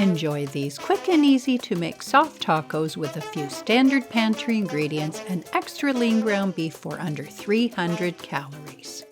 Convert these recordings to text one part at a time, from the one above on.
Enjoy these quick and easy to make soft tacos with a few standard pantry ingredients and extra lean ground beef for under 300 calories.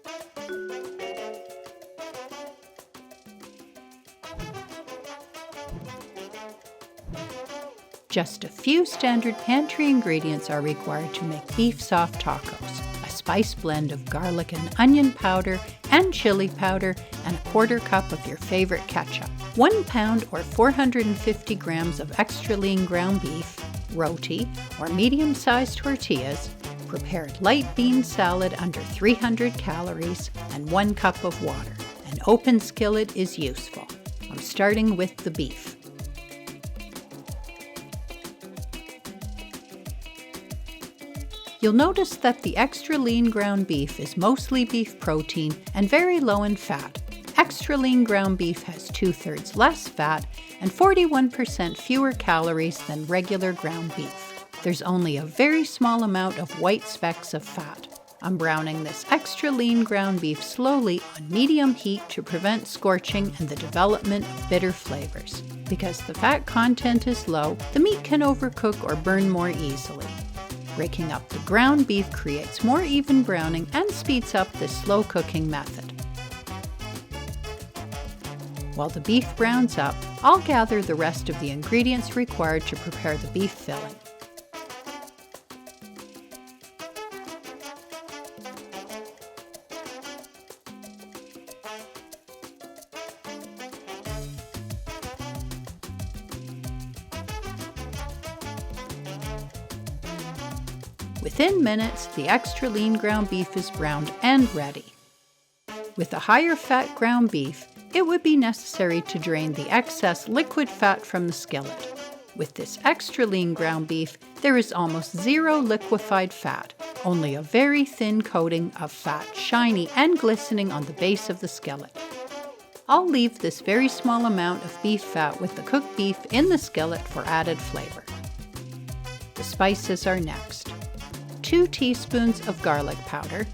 Just a few standard pantry ingredients are required to make beef soft tacos. A spice blend of garlic and onion powder and chili powder and a 1/4 cup of your favorite ketchup. 1 pound or 450 grams of extra lean ground beef, roti or medium-sized tortillas, prepared light bean salad under 300 calories, and 1 cup of water. An open skillet is useful. I'm starting with the beef. You'll notice that the extra lean ground beef is mostly beef protein and very low in fat. Extra lean ground beef has 2/3 less fat and 41% fewer calories than regular ground beef. There's only a very small amount of white specks of fat. I'm browning this extra lean ground beef slowly on medium heat to prevent scorching and the development of bitter flavors. Because the fat content is low, the meat can overcook or burn more easily. Breaking up the ground beef creates more even browning and speeds up this slow cooking method. While the beef browns up, I'll gather the rest of the ingredients required to prepare the beef filling. Within minutes, the extra lean ground beef is browned and ready. With a higher fat ground beef, it would be necessary to drain the excess liquid fat from the skillet. With this extra lean ground beef, there is almost zero liquefied fat, only a very thin coating of fat, shiny and glistening on the base of the skillet. I'll leave this very small amount of beef fat with the cooked beef in the skillet for added flavor. The spices are next. 2 teaspoons of garlic powder,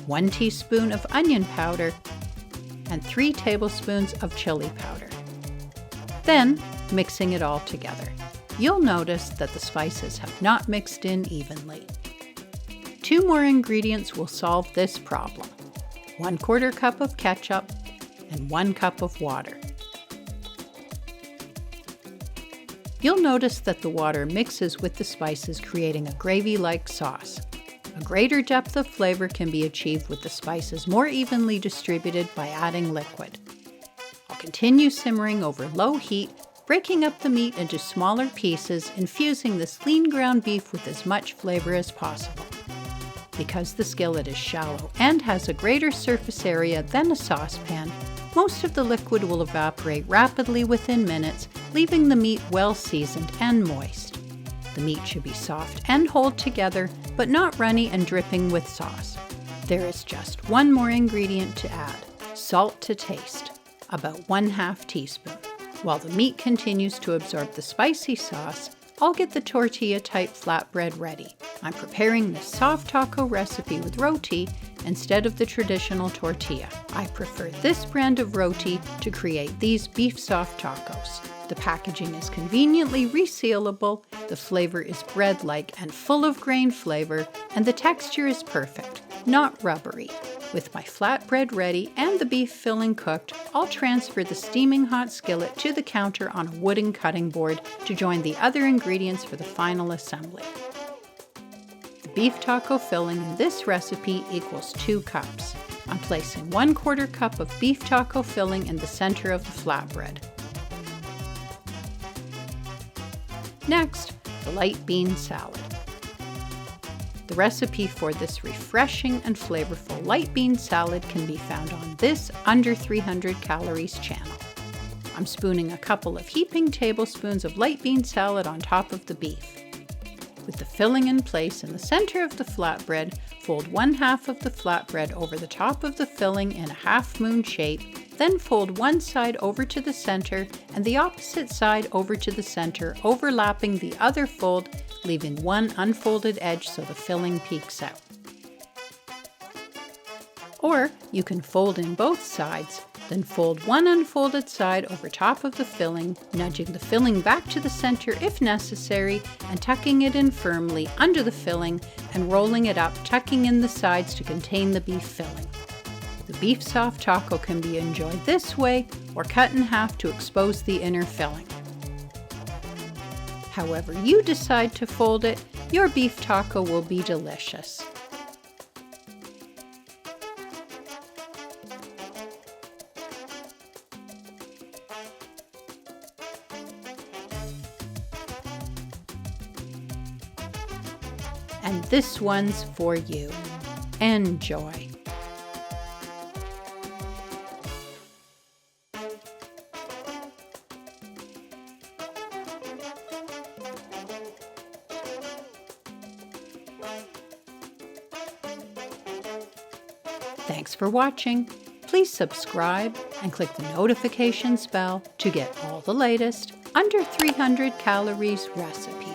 1 teaspoon of onion powder, and 3 tablespoons of chili powder. Then, mixing it all together. You'll notice that the spices have not mixed in evenly. 2 more ingredients will solve this problem. 1/4 cup of ketchup and 1 cup of water. You'll notice that the water mixes with the spices, creating a gravy-like sauce. A greater depth of flavor can be achieved with the spices more evenly distributed by adding liquid. I'll continue simmering over low heat, breaking up the meat into smaller pieces, infusing this lean ground beef with as much flavor as possible. Because the skillet is shallow and has a greater surface area than a saucepan, most of the liquid will evaporate rapidly within minutes, leaving the meat well seasoned and moist. The meat should be soft and hold together, but not runny and dripping with sauce. There is just 1 more ingredient to add: salt to taste, about 1/2 teaspoon. While the meat continues to absorb the spicy sauce, I'll get the tortilla-type flatbread ready. I'm preparing this soft taco recipe with roti instead of the traditional tortilla. I prefer this brand of roti to create these beef soft tacos. The packaging is conveniently resealable, the flavor is bread-like and full of grain flavor, and the texture is perfect, not rubbery. With my flatbread ready and the beef filling cooked, I'll transfer the steaming hot skillet to the counter on a wooden cutting board to join the other ingredients for the final assembly. The beef taco filling in this recipe equals 2 cups. I'm placing 1/4 cup of beef taco filling in the center of the flatbread. Next, the light bean salad. The recipe for this refreshing and flavorful light bean salad can be found on this under 300 calories channel. I'm spooning a couple of heaping tablespoons of light bean salad on top of the beef. With the filling in place in the center of the flatbread, fold 1/2 of the flatbread over the top of the filling in a half-moon shape, then fold one side over to the center and the opposite side over to the center, overlapping the other fold, leaving one unfolded edge so the filling peeks out. Or you can fold in both sides, Then fold one unfolded side over top of the filling, nudging the filling back to the center if necessary, and tucking it in firmly under the filling and rolling it up, tucking in the sides to contain the beef filling. The beef soft taco can be enjoyed this way or cut in half to expose the inner filling. However you decide to fold it, your beef taco will be delicious. And this one's for you. Enjoy! Thanks for watching. Please subscribe and click the notifications bell to get all the latest under 300 calories recipes.